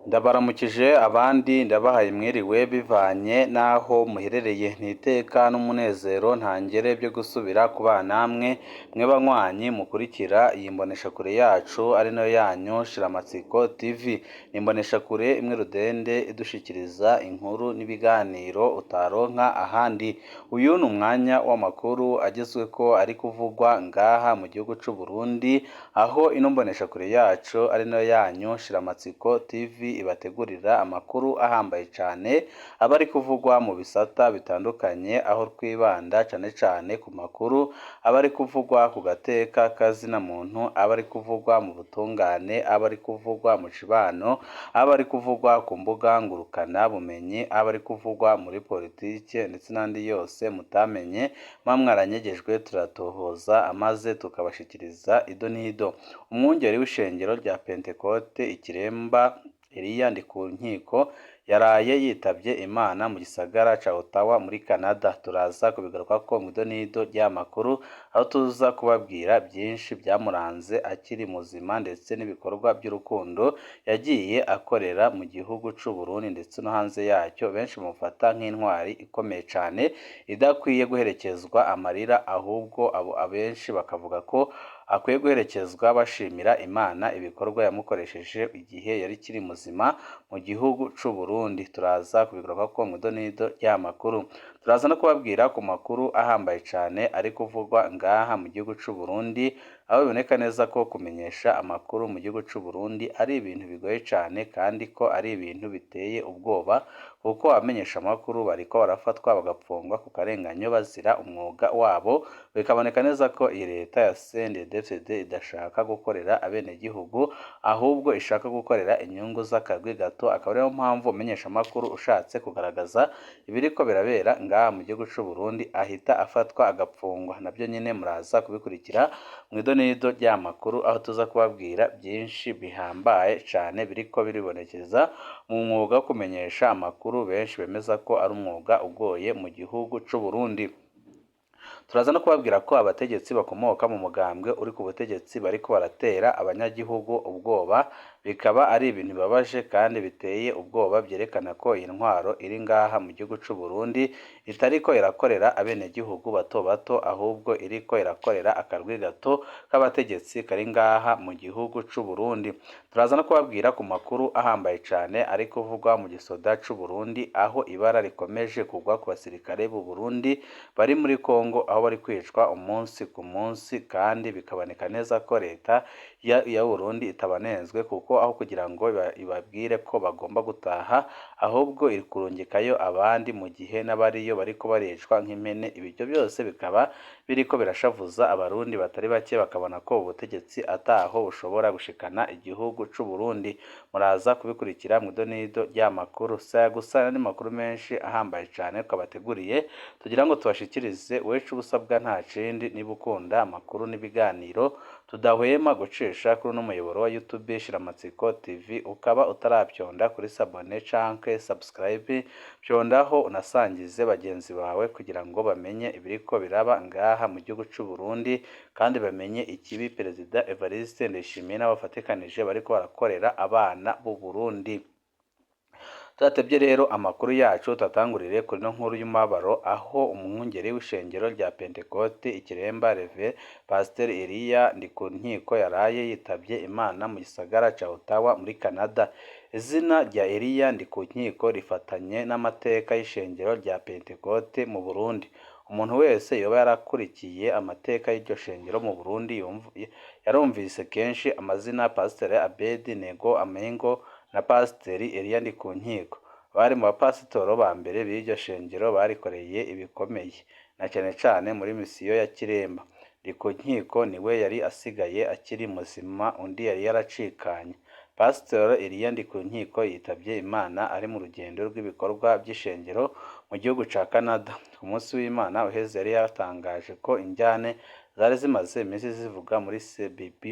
Ndabaramukije abandi ndabahaye mwiriwe bivanye n'aho muherereye n'iteka n'umunezero ntangere byo gusubira kubana namwe mwe banywanyi mukurikira iyi mboneshakure yacu ari nayo yanyu Shiramatsiko TV. Ni imboneshakure imwe rudende idushikiriza inkuru n'ibiganiro utaronka ahandi. Uyu ni umwanya w'amakuru agezweko ari kuvugwa ngaha mu gihugu c'u Burundi, aho ino mboneshakure yacu ari nayo yanyu Shiramatsiko TV ibategurira amakuru ahambaye cyane aba ari kuvugwa mu bisata bitandukanye, aho twibanda cyane cyane ku makuru aba ari kuvugwa ku gateka kazina muntu, aba ari kuvugwa mu butungane, aba ari kuvugwa mu cibano, aba ari kuvugwa ku mbuga ngurukana bumenyi, aba ari kuvugwa muri politike ndetse n'andi yose mutamenye mwaranyegejwe turatohoza amaze tukabashikiriza ido n'ido. Umwungeri w'ishengero rya Pentekote Ikiremba Eliya Ndikunkiko yaraye yitabye Imana mu gisagara ca Ottawa muri Canada. Turaza kubigarukako mu ido n'ido ry'amakuru, aho tuza kubabwira byinshi byamuranze akiri muzima ndetse n'ibikorwa by'urukundo yagiye akorera mu gihugu c'u Burundi ndetse no hanze yacyo. Benshi mufata nk'intwari ikomeye cyane idakwiye guherekezwa amarira, ahubwo abenshi bakavuga ko akwiye guherekezwa bashimira Imana ibikorwa yamukoresheje igihe yari kiri muzima mu gihugu c'u Burundi. Turaza kubigarukako mu ido n'ido ry'amakuru. Turaza no kubabwira ku makuru ahambaye cyane ari kuvugwa ngaha mu gihugu c'u Burundi, aho biboneka neza ko kumenyesha amakuru mu gihugu c'u Burundi ari ibintu bigoye cyane kandi ko ari ibintu biteye ubwoba, kuko abamenyesha amakuru bariko barafatwa bagapfungwa ku karenganyo bazira umwuga wabo. Bikaboneka neza ko iyi leta ya CNDD-FDD idashaka gukorera abenegihugu, ahubwo ishaka gukorera inyungu z'akarwi gato. Akaba ariyo mpamvu umenyesha amakuru ushatse kugaragaza ibiriko birabera ngaha mu gihugu c'u Burundi ahita afatwa agapfungwa. Nabyo nyine muraza kubikurikira mu ido n'ido ry'amakuru, aho tuza kubabwira byinshi bihambaye cyane biriko biribonekeza mu mwuga wo kumenyesha amakuru, benshi bemeza ko ari umwuga ugoye mu gihugu c'u Burundi. Turaza no kubabwira ko abategetsi bakomoka mu mugambwe uri ku butegetsi bariko baratera abanyagihugu ubwoba, bikaba ari ibintu bibabaje kandi biteye ubwoba, byerekana ko iyi ntwaro iri ngaha mu gihugu c'u Burundi itariko irakorera abenegihugu bato bato, ahubwo iriko irakorera akarwi gato k'abategetsi kari ngaha mu gihugu c'u Burundi. Turaza no kubabwira ku makuru ahambaye cyane ari kuvugwa mu gisoda c'u Burundi, aho ibara rikomeje kugwa ku basirikare b'u Burundi bari muri Kongo, aho bari kwicwa umunsi ku munsi, kandi bikaboneka neza ko leta ya Burundi itabanenzwe, kuko aho kugira ngo ibabwire ko bagomba gutaha, ahubwo iri kurungikayo abandi mu gihe n'abariyo bariko baricwa nk'impene. Ibyo byose bikaba biriko birashavuza abarundi batari bake, bakabona ko ubutegetsi ataho bushobora gushikana igihugu c'u Burundi. Muraza kubikurikira mu ido n'ido ry'amakuru. Saya gusa n'andi makuru menshi ahambaye cyane twabateguriye tugira ngo tubashikirize. Wecu ubusabwa nta kindi, niba ukunda amakuru n'ibiganiro tudahwema gucisha kuri uno muyoboro wa YouTube Shiramatsiko TV, ukaba utarapyonda kuri sabone canke subscribe, pyondaho unasangize bagenzi bawe kugira ngo bamenye ibiriko biraba ngaha mu gihugu c'u Burundi, kandi bamenye ikibi Perezida Evariste Ndayishimiye n'abafatikanije bariko barakorera abana b'u Burundi. Tudatevye rero amakuru yacu tatangurire kuri no nkuru y'umabaro, aho umwungeri w'ishengero rya Pentekote Ikiremba Reve Pasteur Eliya Ndikunkiko yaraye yitabye Imana mu gisagara ca Ottawa muri Canada. Izina rya Eliya Ndikunkiko rifatanye n'amateka y'ishengero rya Pentekote mu Burundi. Umuntu wese yoba yarakurikiye amateka y'iryo shengero mu Burundi yarumvise kenshi amazina Pasteur Abedi Nego Amengo na Pasiteri Eliya Ndikunkiko. Bari mu bapasitoro ba mbere b'iryo shengero barikoreye ibikomeye, na cyane cyane muri misiyo ya Kiremba. Ndikunkiko niwe yari asigaye akiri muzima, undi yari yaracikanye. Pasitoro Eliya Ndikunkiko yitabye Imana ari mu rugendo rw'ibikorwa by'ishengero mu gihugu ca Canada. Ku munsi w'Imana uheze yari yatangaje ko injyane zari zimaze iminsi zivuga muri CBB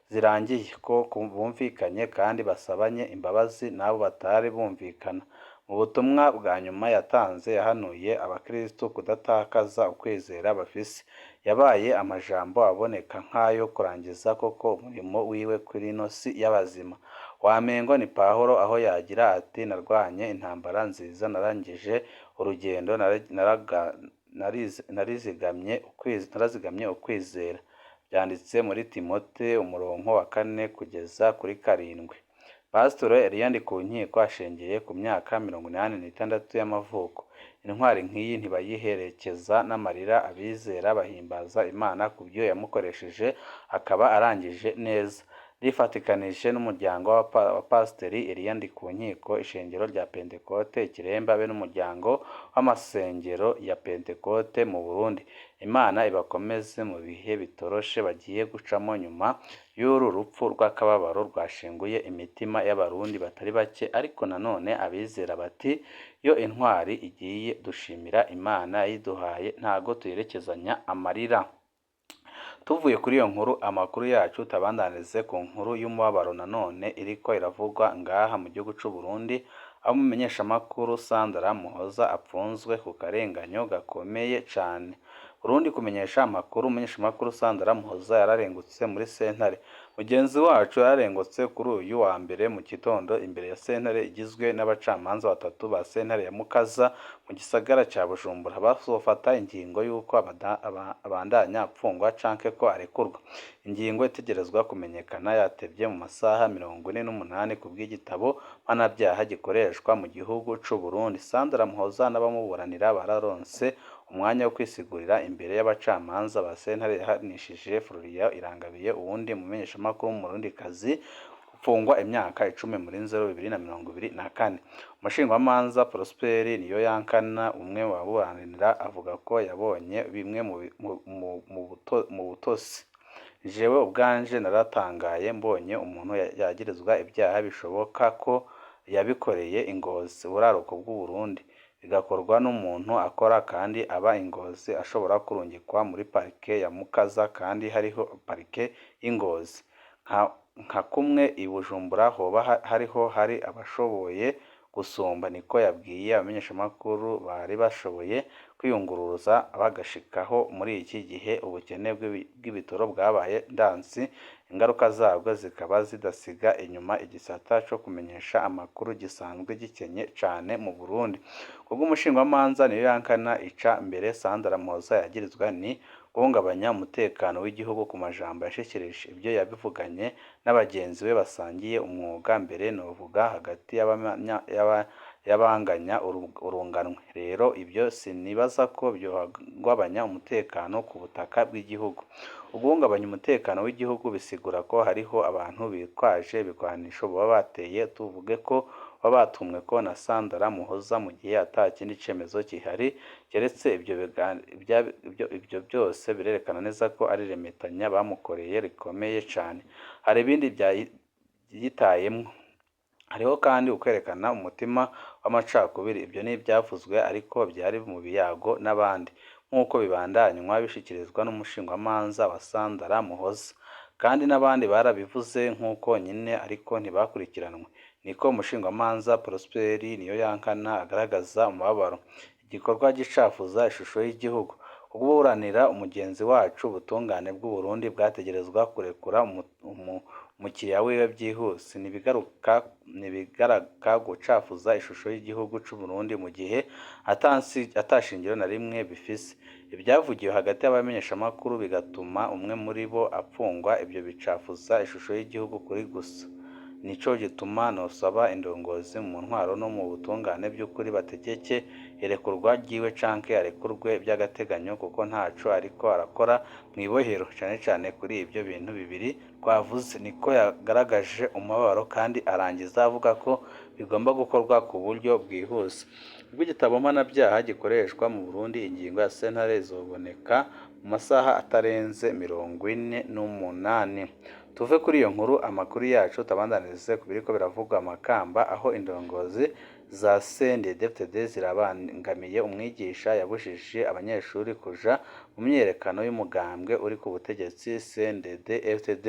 zirangiye, ko bumvikanye kandi basabanye imbabazi n'abo batari bumvikana. Mu butumwa bwa nyuma yatanze yahanuye abakristo kudatakaza ukwizera bafise. Yabaye amajambo aboneka nk'ayo kurangiza koko umurimo wiwe kuri ino si y'abazima. wamengo ni Pawulo aho yagira ati narwanye intambara nziza narangije urugendo narazigamye ukwizera byanditse muri Timote umurongo wa 4 kugeza kuri 7. Pasitoro Eliya Ndikunkiko ashingiye ku myaka 86 y'amavuko. Intwari nk'iyi ntibayiherekeza n'amarira, abizera bahimbaza Imana ku byo yamukoresheje akaba arangije neza. Rifatikanije n'umuryango wa Pasiteri Eliya Ndikunkiko, ishengero rya Pentekote Ikiremba be n'umuryango w'amasengero ya Pentekote mu Burundi. Imana ibakomeze mu bihe bitoroshe bagiye gucamo nyuma y'uru rupfu rw'akababaro rwashenguye imitima y'abarundi batari bake, ariko nanone abizera bati iyo intwari igiye dushimira Imana yiduhaye ntago tuyerekezanya amarira. Tuvuye kuri iyo nkuru, amakuru yacu tabandanize ku nkuru y'umubabaro nanone iriko iravugwa ngaha mu gihugu c'u Burundi, aho umumenyeshamakuru Sandra Muhoza apfunzwe ku karenganyo gakomeye cane. Burundi kumenyesha amakuru, umumenyeshamakuru Sandra Muhoza yararengutse muri sentare. Mugenzi wacu yararengutse kuri uyu wa mbere mu gitondo imbere ya sentare igizwe n'abacamanza 3 ba sentare ya Mukaza mu gisagara ca Bujumbura. Bazofata ingingo y'uko abandanya apfungwa canke ko arekurwa. Ingingo itegerezwa kumenyekana yatevye mu masaha 48 ku bw'igitabo mpanabyaha gikoreshwa mu gihugu c'u Burundi. Sandra Muhoza n'abamuburanira bararonse umwanya wo kwisigurira imbere y'abacamanza ba sentare yahanishije Florian Irangabiye, uwundi mumenyeshamakuru w'umurundikazi, gufungwa imyaka 10 muri 2024. Umushingwamanza Prosper Niyoyankana, umwe mu baburanira, avuga ko yabonye bimwe mu butosi. Jewe ubwanje naratangaye mbonye umuntu yagirizwa ibyaha bishoboka ko yabikoreye Ingozi, buraruko bw'u Burundi, bigakorwa n'umuntu akora kandi aba Ingozi, ashobora kurungikwa muri parike ya Mukaza kandi hariho parike y'Ingozi. Nka kumwe i Bujumbura hoba hari abashoboye gusumba, niko yabwiye abamenyeshamakuru bari bashoboye kwiyunguruza bagashikaho muri iki gihe ubukene bw'ibitoro bwabaye ndansi. Ingaruka zabwo zikaba zidasiga inyuma igisata cyo kumenyesha amakuru gisanzwe gikenye cane mu Burundi. Kubwo umushingwamanza Niyoyankana, ica mbere Sandra Muhoza yagirizwa ni guhungabanya umutekano w'igihugu ku majambo yashikirije. Ibyo yabivuganye n'abagenzi be basangiye umwuga, mbere novuga hagati y'abanganya urunganwe. Rero ibyo sinibaza ko byohungabanya umutekano ku butaka bw'igihugu. Uguhungabanya umutekano w'igihugu bisigura ko hariho abantu bitwaje ibigwanisho baba bateye, tuvuge ko baba batumwe ko na Sandra Muhoza mu gihe atakindi cemezo kihari keretse ibyo byose birerekana neza ko ari remetanya bamukoreye rikomeye cane. Hari ibindi byitayemwo. Hariho kandi ukwerekana umutima w'amacakubiri. Ibyo ni ibyavuzwe ariko byari mu biyago n'abandi, nk'uko bibandanywa bishikirizwa n'umushingwamanza wa Sandra Muhoza, kandi n'abandi barabivuze nk'uko nyine ariko ntibakurikiranwe. Niko umushingwamanza Prosper Niyoyankana agaragaza umubabaro. Igikorwa gicafuza ishusho y'igihugu. Kuburanira umugenzi wacu ubutungane bw'u Burundi bwategerezwa kurekura umukiriya wiwe byihuse. Nibigaraka gucafuza ishusho y'igihugu c'u Burundi mu gihe atashingiro na rimwe bifise. Ibyavugiwe hagati y'abamenyeshamakuru bigatuma umwe muri bo apfungwa, ibyo bicafuza ishusho y'igihugu kuri gusa. Nico gituma nosaba indongozi mu ntwaro no mu butungane by'ukuri bategeke irekurwa ryiwe canke arekurwe by'agateganyo, kuko ntaco ariko arakora mwibohero, cane cane kuri ibyo bintu bibiri twavuze. Niko yagaragaje umubabaro kandi arangiza avuga ko bigomba gukorwa ku buryo bwihuse. Ubwo igitabo mpanabyaha gikoreshwa mu Burundi, ingingo ya sentare izoboneka mu masaha atarenze 48. Tuve kuri iyo nkuru, amakuru yacu tabandanirize kubiriko biravugwa Makamba, aho indongozi za CNDD-FDD zirabangamiye umwigisha yabujije abanyeshuri kuja mu myerekano y'umugambwe uri ku butegetsi CNDD-FDD.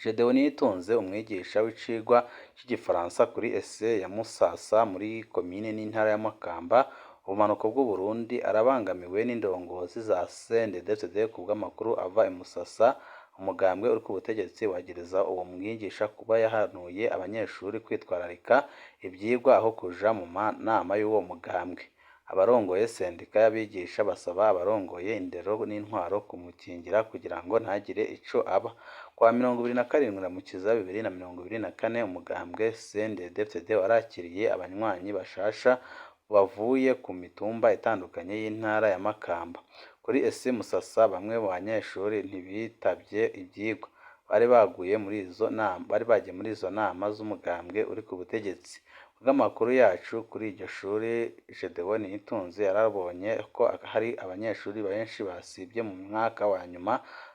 Gedeon Niyitunze, umwigisha w'icigwa cy'igifaransa kuri ese ya Musasa muri komine n'intara ya Makamba, ubumanuko bw'u Burundi, arabangamiwe n'indongozi za CNDD-FDD kubw'amakuru ava i Musasa. umugambwe uri ku butegetsi wagiriza uwo mwigisha kuba yahanuye abanyeshuri kwitwararika ivyigwa aho kuja mu manama y'uwo mugambwe. Abarongoye sendika y'abigisha basaba abarongoye indero n'intwaro kumukingira kugira ngo ntagire ico aba. Kuwa 27 Ramukiza 2024 umugambwe CNDD-FDD warakiriye abanywanyi bashasha bavuye ku mitumba itandukanye y'intara ya Makamba. Kuri ES Musasa bamwe mu banyeshuri ntibitavye ivyigwa bari bagiye muri izo nama z'umugambwe uri ku butegetsi. Kubw'amakuru yacu kuri iryo shuri, Gedeon Nitunzi yarabonye ko hari abanyeshuri benshi basivye mu mwaka wa nyuma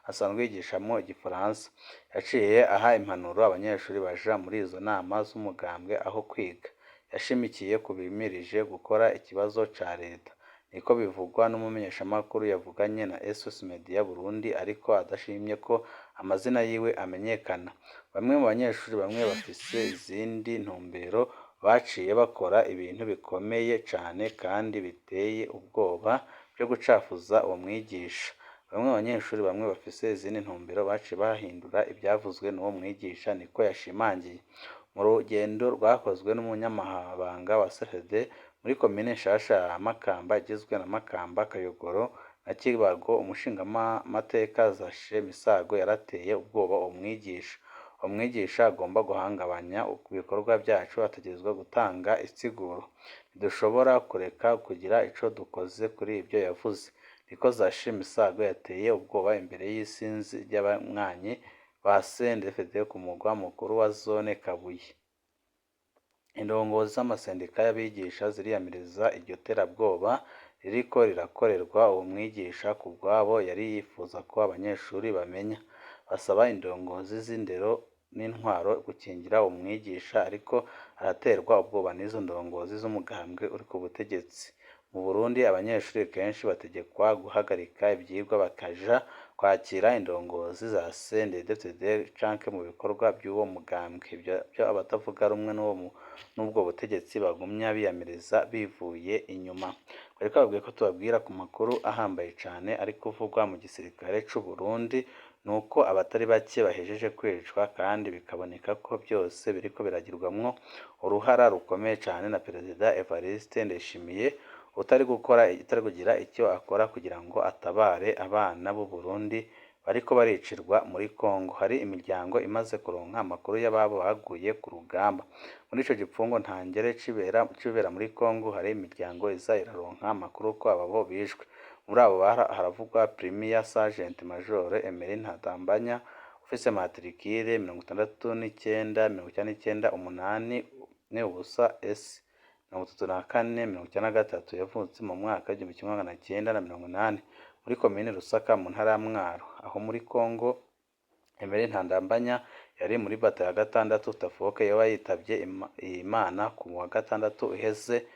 asanzwe yigishamwo igifaransa. Yaciye aha impanuro abanyeshuri baja muri izo nama z'umugambwe aho kwiga. Yashimikiye ku bimirije gukora ikibazo ca leta. Niko bivugwa n'umumenyeshamakuru yavuganye na SOS Media Burundi ariko adashimye ko amazina yiwe amenyekana. Bamwe mu banyeshuri bamwe bafise izindi ntumbero baciye bakora ibintu bikomeye cane kandi biteye ubwoba byo gucafuza uwo mwigisha. Bamwe mu banyeshuri bamwe bafise izindi ntumbero baciye bahindura ivyavuzwe n'uwo mwigisha, niko yashimangiye. Mu rugendo rwakozwe n'umunyamabanga wa CFD muri komine nshasha ya Makamba igizwe na Makamba, Kayogoro na Kibago, umushingamateka Zashe Misago yarateye ubwoba uwo mwigisha. Umwigisha agomba guhungabanya ibikorwa byacu, ategerezwa gutanga insiguro. Ntidushobora kureka kugira ico dukoze kuri ivyo yavuze. Niko Zashe Misago yateye ubwoba imbere y'isinzi ry'abanywanyi ba CNDD-FDD ku mugwa mukuru wa zone Kabuye. Indongozi z'amasendika y'abigisha ziriyamiriza iryo terabwoba ririko rirakorerwa uwo mwigisha. Ku bwabo yari yifuza ko abanyeshuri bamenya. Basaba indongozi z'indero n'intwaro gukingira uwo mwigisha, ariko araterwa ubwoba n'izo ndongozi z'umugambwe uri ku butegetsi. Mu Burundi abanyeshuri kenshi bategekwa guhagarika ivyigwa bakaja kwakira indongozi za CNDD-FDD canke mu bikorwa by'uwo mugambwe. Ibyo abatavuga rumwe n'ubwo butegetsi bagumya biyamiriza bivuye inyuma. Bariko babwiye ko tubabwira ku makuru ahambaye cane ari kuvugwa mu gisirikare c'u Burundi, nuko abatari bake bahejeje kwicwa kandi bikaboneka ko byose biriko biragirwamwo uruhara rukomeye cane na Perezida Evariste Ndayishimiye utari kugira icyo akora kugira ngo atabare abana b'u Burundi bariko baricirwa muri Kongo. Hari imiryango imaze kuronka amakuru y'ababo baguye ku rugamba. Muri ico gipfungo ntangere cibera muri Kongo, hari imiryango iza iraronka amakuru ko ababo bishwe. Muri abo haravugwa Premier Sergeant Major Emery Ntadambanya ufise matricule 6998S3493 yavutse mu mwaka w'1980 muri komine Rusaka mu ntara ya Mwaro. Aho muri Kongo, Emery Ntadambanya yari muri bata ya 6 Tafoke yaba yitavye Imana ku wa gatandatu uheze,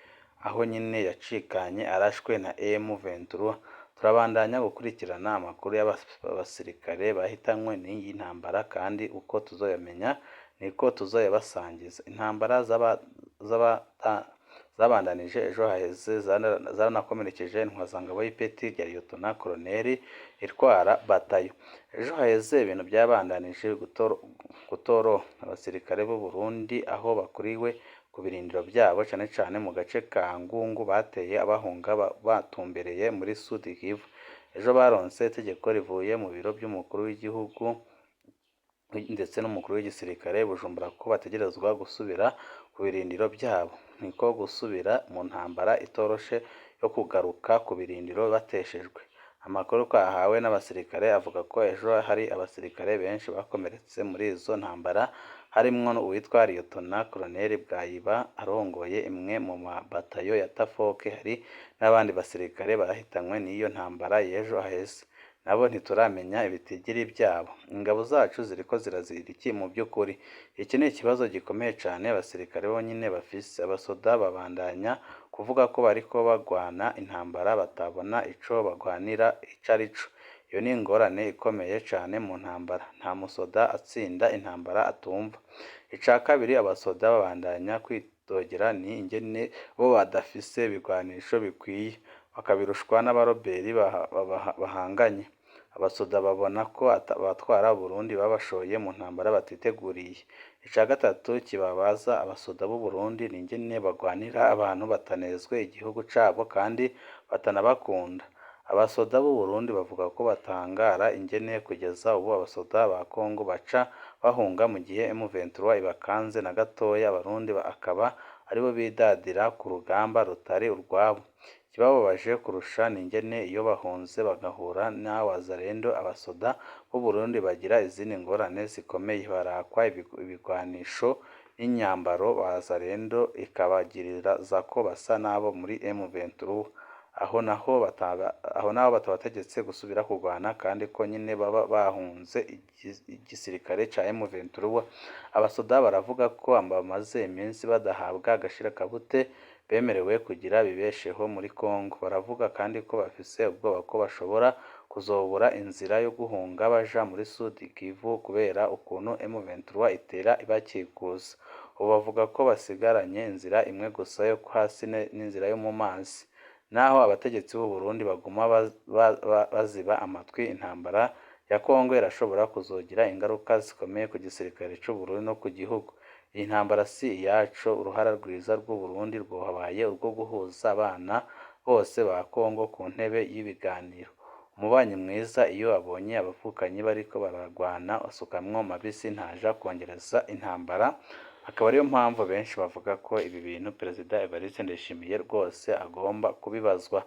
aho nyine yacikanye arashwe na M23. Turabandanya gukurikirana amakuru y'abasirikare bahitanywe n'iyi ntambara, kandi uko tuzoyamenya niko tuzoyabasangiza. Intambara zabandanije ejo haheze zaranakomerekeje intwazangabo y'ipeti rya Liyetona Koloneli itwara batayo. Ejo haheze ibintu byabandanije gutoro abasirikare b'u Burundi aho bakuriwe ku birindiro byabo cane cane mu gace ka Ngungu bateye abahunga batumbereye muri Sud Kivu. Ejo baronse itegeko rivuye mu biro by'umukuru w'igihugu ndetse n'umukuru w'igisirikare Bujumbura ko bategerezwa gusubira ku birindiro byabo. Niko gusubira mu ntambara itoroshe yo kugaruka ku birindiro bateshejwe. Amakuru twahawe n'abasirikare avuga ko ejo hari abasirikare benshi bakomeretse muri izo ntambara, harimwo uwitwa Liyetona Koloneli Bwayiba arongoye imwe mu mabatayo ya Tafoke. Hari n'abandi basirikare bahitanywe n'iyo ntambara y'ejo haheze, nabo ntituramenya ibitigiri byabo. Ingabo zacu ziriko zirazira iki mu by'ukuri? Iki ni ikibazo gikomeye cane abasirikare bonyine bafise. Abasoda babandanya kuvuga ko bariko bagwana intambara batabona ico bagwanira ico arico. Iyo ni ingorane ikomeye cane mu ntambara. Nta musoda atsinda intambara atumva. Ica kabiri, abasoda babandanya kwidogera ni ingene bo badafise ibigwanisho bikwiye, bakabirushwa n'abaroberi bahanganye. abasoda babona ko abatwara Burundi babashoye mu ntambara batiteguriye. Ica gatatu kibabaza abasoda b'u Burundi ni ingene bagwanira abantu batanezwe igihugu cabo kandi batanabakunda. Abasoda b'u Burundi bavuga ko batangara ingene kugeza ubu abasoda ba Kongo baca bahunga mu gihe M23 ibakanze na gatoya, abarundi akaba aribo bidadira ku rugamba rutari urwabo. Ikibababaje kurusha ni ingene iyo bahunze bagahura n'abazalendo, abasoda b'u Burundi bagira izindi ngorane zikomeye, barakwa ibigwanisho n'inyambaro, abazalendo ikabagiriza ko basa n'abo muri M23, aho naho batabategetse gusubira kurwana kandi ko nyine baba bahunze igisirikare ca M23. Abasoda baravuga ko bamaze iminsi badahabwa agashirukabute bemerewe kugira bibesheho muri Kongo. Baravuga kandi ko bafise ubwoba ko bashobora kuzobura inzira yo guhunga baja muri Sud Kivu kubera ukuntu M23 itera ibakikuza. Ubu bavuga ko basigaranye inzira imwe gusa yo hasi n'inzira yo mu mazi. Naho abategetsi b'u Burundi baguma baziba amatwi, intambara ya Kongo irashobora kuzogira ingaruka zikomeye ku gisirikare c'u Burundi no ku gihugu. Iyi ntambara si iyacu, uruhara rwiza rw'u Burundi rwohabaye urwo guhuza abana bose ba Kongo ku ntebe y'ibiganiro. Umubanyi mwiza iyo abonye abavukanyi bariko baragwana asukamwo mabisi, ntaja kwongereza intambara. Akaba ariyo mpamvu benshi bavuga ko ibi bintu Perezida Evariste Ndayishimiye rwose agomba kubibazwa.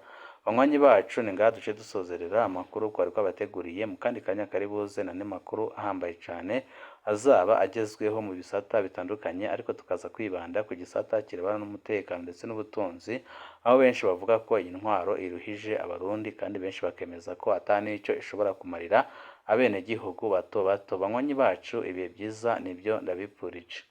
Banywanyi bacu ni ngaha duce dusozerera amakuru twari twabateguriye, mu kandi kanya kari buze n'andi makuru ahambaye cane azaba agezweho mu bisata bitandukanye, ariko tukaza kwibanda ku gisata kirebana n'umutekano ndetse n'ubutunzi, aho benshi bavuga ko iyi ntwaro iruhije abarundi kandi benshi bakemeza ko ata n'ico ishobora kumarira abenegihugu bato bato. Banywanyi bacu ibihe byiza nibyo ndabipfurije.